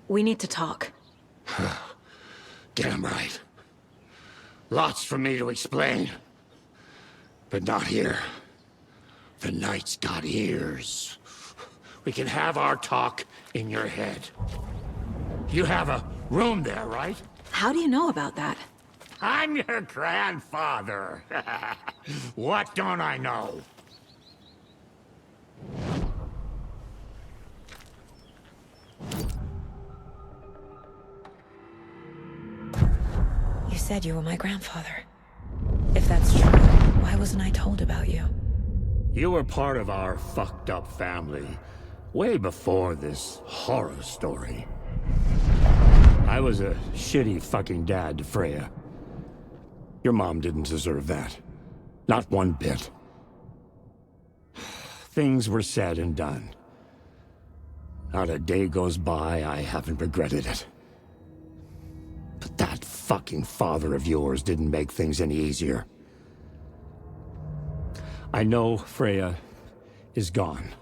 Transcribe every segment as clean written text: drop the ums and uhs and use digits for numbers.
We need to talk. Damn right. Lots for me to explain. But not here. The night's got ears. We can have our talk in your head. You have a room there, right? How do you know about that? I'm your grandfather. What don't I know? You said you were my grandfather. If that's true, why wasn't I told about you? You were part of our fucked up family, way before this horror story. I was a shitty fucking dad to Freya. Your mom didn't deserve that. Not one bit. Things were said and done. Not a day goes by I haven't regretted it. But that fucking father of yours didn't make things any easier. I know Freya is gone.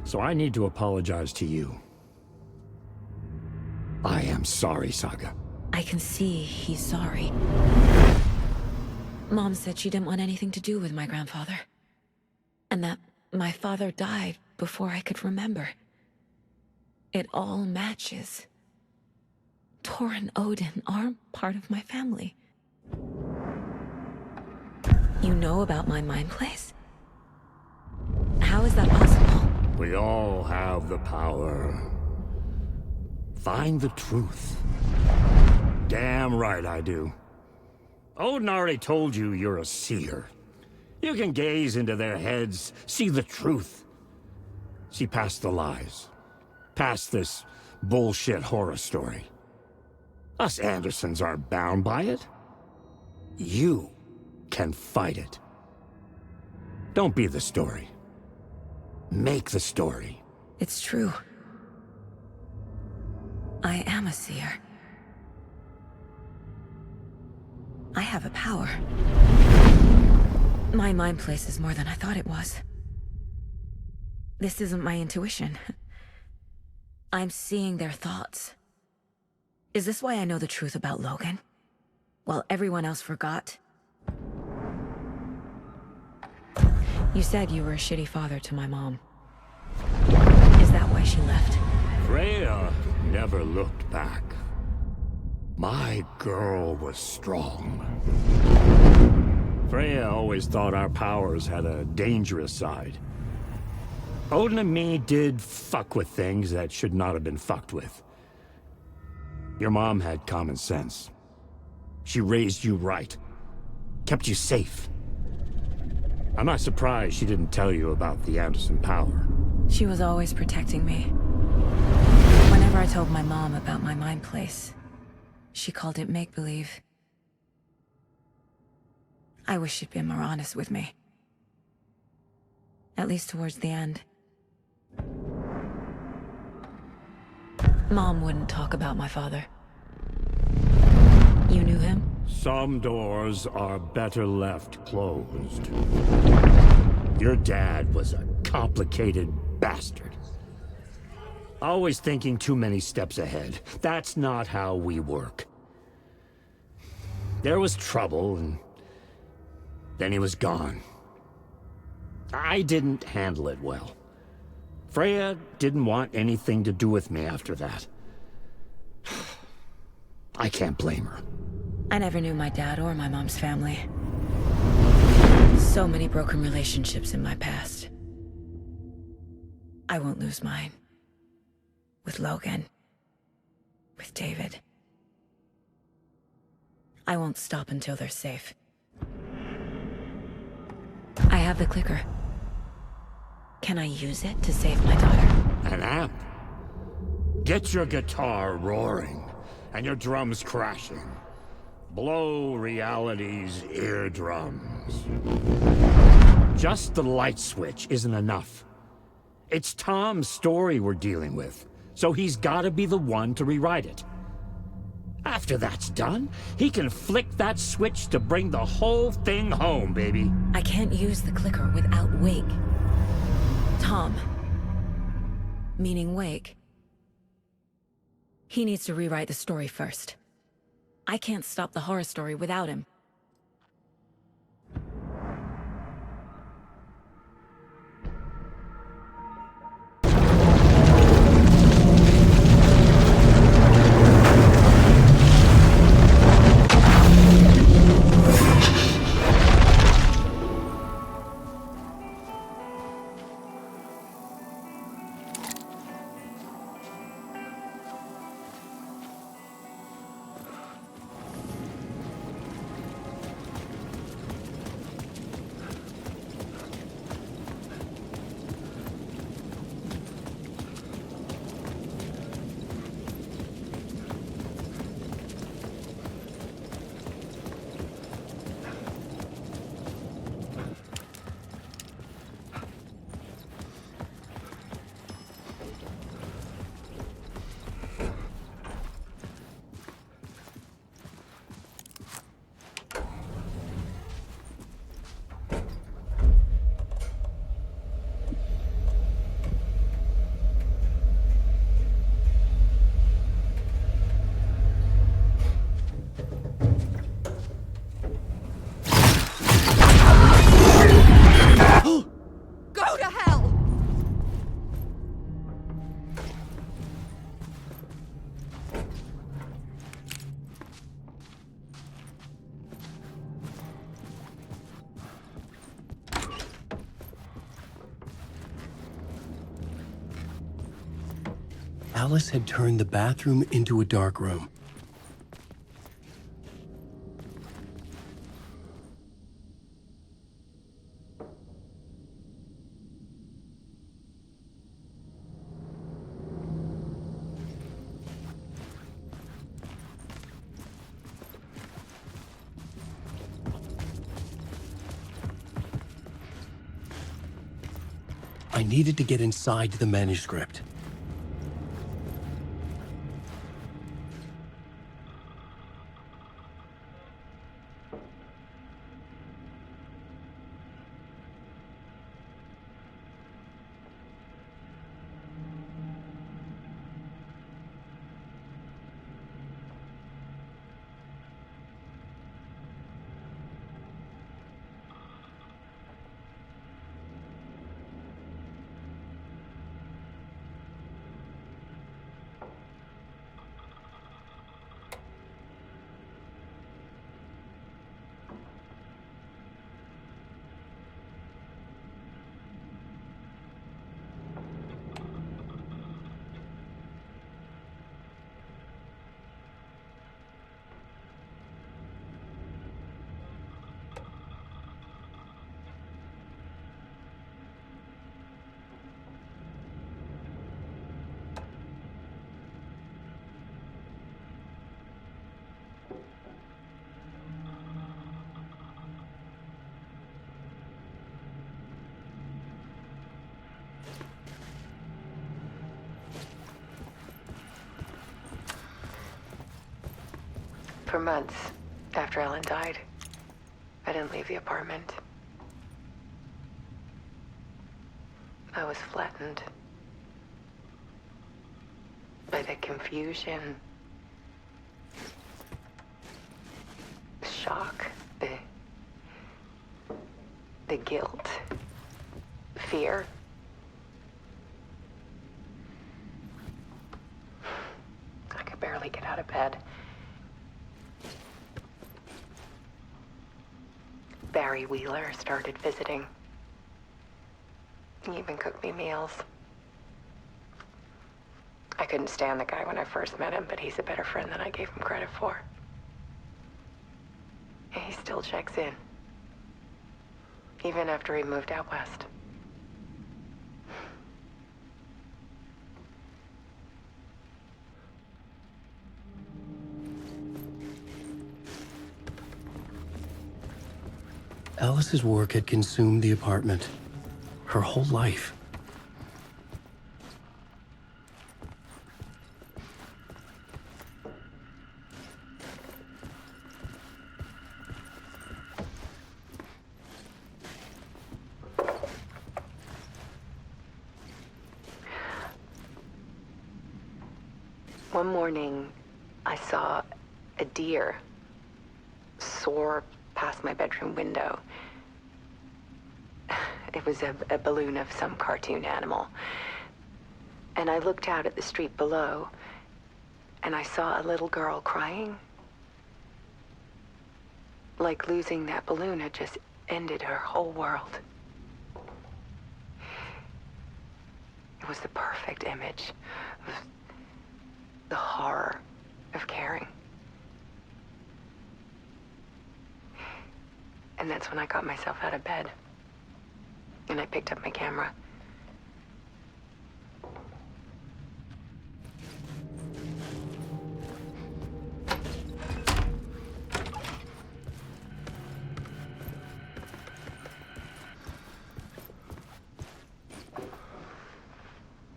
So I need to apologize to you. I am sorry, Saga. I can see he's sorry. Mom said she didn't want anything to do with my grandfather. And that my father died before I could remember. It all matches. Tor and Odin aren't part of my family. You know about my mind place? How is that possible? We all have the power. Find the truth. Damn right I do. Odin already told you you're a seer. You can gaze into their heads, see the truth. See past the lies. Past this bullshit horror story. Us Andersons aren't bound by it. You can fight it. Don't be the story. Make the story. It's true. I am a seer. I have a power. My mind place is more than I thought it was. This isn't my intuition. I'm seeing their thoughts. Is this why I know the truth about Logan? While everyone else forgot? You said you were a shitty father to my mom. Is that why she left? Freya never looked back. My girl was strong. Freya always thought our powers had a dangerous side. Odin and me did fuck with things that should not have been fucked with. Your mom had common sense. She raised you right. Kept you safe. I'm not surprised she didn't tell you about the Anderson power. She was always protecting me. Whenever I told my mom about my mind place, she called it make-believe. I wish she'd been more honest with me. At least towards the end. Mom wouldn't talk about my father. You knew him? Some doors are better left closed. Your dad was a complicated bastard. Always thinking too many steps ahead. That's not how we work. There was trouble, and then he was gone. I didn't handle it well. Freya didn't want anything to do with me after that. I can't blame her. I never knew my dad or my mom's family. So many broken relationships in my past. I won't lose mine. With Logan. With David. I won't stop until they're safe. I have the clicker. Can I use it to save my daughter? An amp? Get your guitar roaring, and your drums crashing. Blow reality's eardrums. Just the light switch isn't enough. It's Tom's story we're dealing with, so he's gotta be the one to rewrite it. After that's done, he can flick that switch to bring the whole thing home, baby. I can't use the clicker without Wake. Tom. Meaning Wake. He needs to rewrite the story first. I can't stop the horror story without him. Go to hell! Alice had turned the bathroom into a dark room. I needed to get inside the manuscript. For months after Ellen died, I didn't leave the apartment. I was flattened by the confusion, the shock, the guilt, fear. I could barely get out of bed. Barry Wheeler started visiting. He even cooked me meals. I couldn't stand the guy when I first met him, but he's a better friend than I gave him credit for. And he still checks in, even after he moved out west. Alice's work had consumed the apartment, her whole life. One morning, I saw a deer soar past my bedroom window. It was a balloon of some cartoon animal. And I looked out at the street below, and I saw a little girl crying. Like losing that balloon had just ended her whole world. It was the perfect image of the horror of caring. And that's when I got myself out of bed. And I picked up my camera.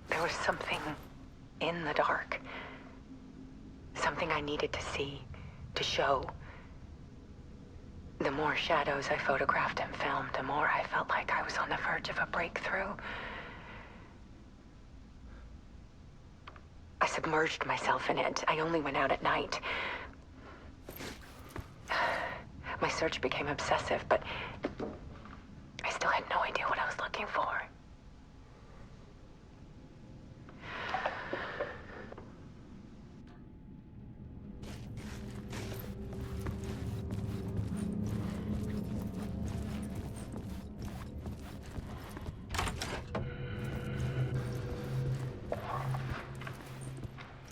There was something in the dark. Something I needed to see, to show. The more shadows I photographed and filmed, the more I felt like I was on the verge of a breakthrough. I submerged myself in it. I only went out at night. My search became obsessive, but I still had no idea what I was looking for.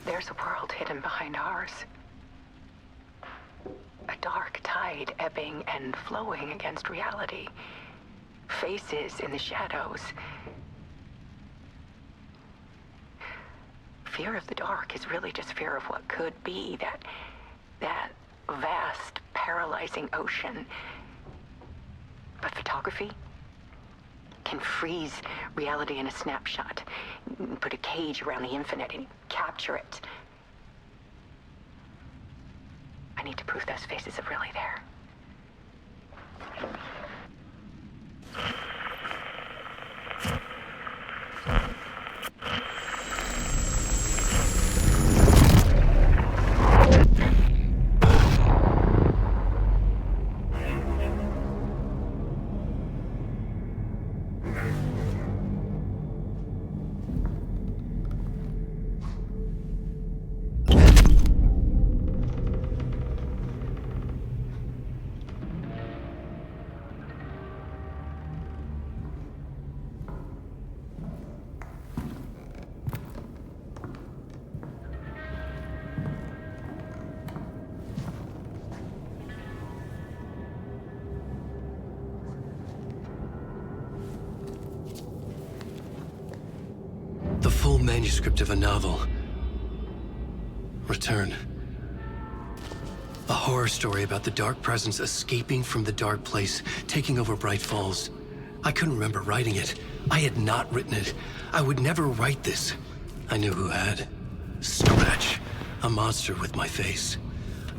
There's a world hidden behind ours. A dark tide ebbing and flowing against reality. Faces in the shadows. Fear of the dark is really just fear of what could be, that vast, paralyzing ocean. But photography can freeze reality in a snapshot, put a cage around the infinite and capture it. I need to prove those faces are really there. The full manuscript of a novel. Return. A horror story about the dark presence escaping from the dark place, taking over Bright Falls. I couldn't remember writing it. I had not written it. I would never write this. I knew who had. Scratch. A monster with my face.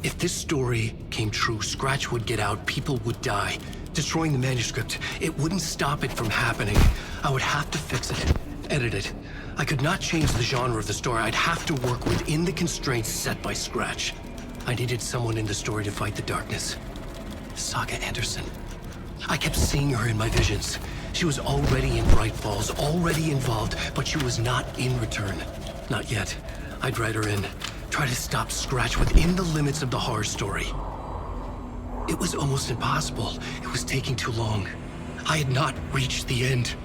If this story came true, Scratch would get out, people would die. Destroying the manuscript, it wouldn't stop it from happening. I would have to fix it, edit it. I could not change the genre of the story. I'd have to work within the constraints set by Scratch. I needed someone in the story to fight the darkness. Saga Anderson. I kept seeing her in my visions. She was already in Bright Falls, already involved, but she was not in Return. Not yet. I'd write her in. Try to stop Scratch within the limits of the horror story. It was almost impossible. It was taking too long. I had not reached the end.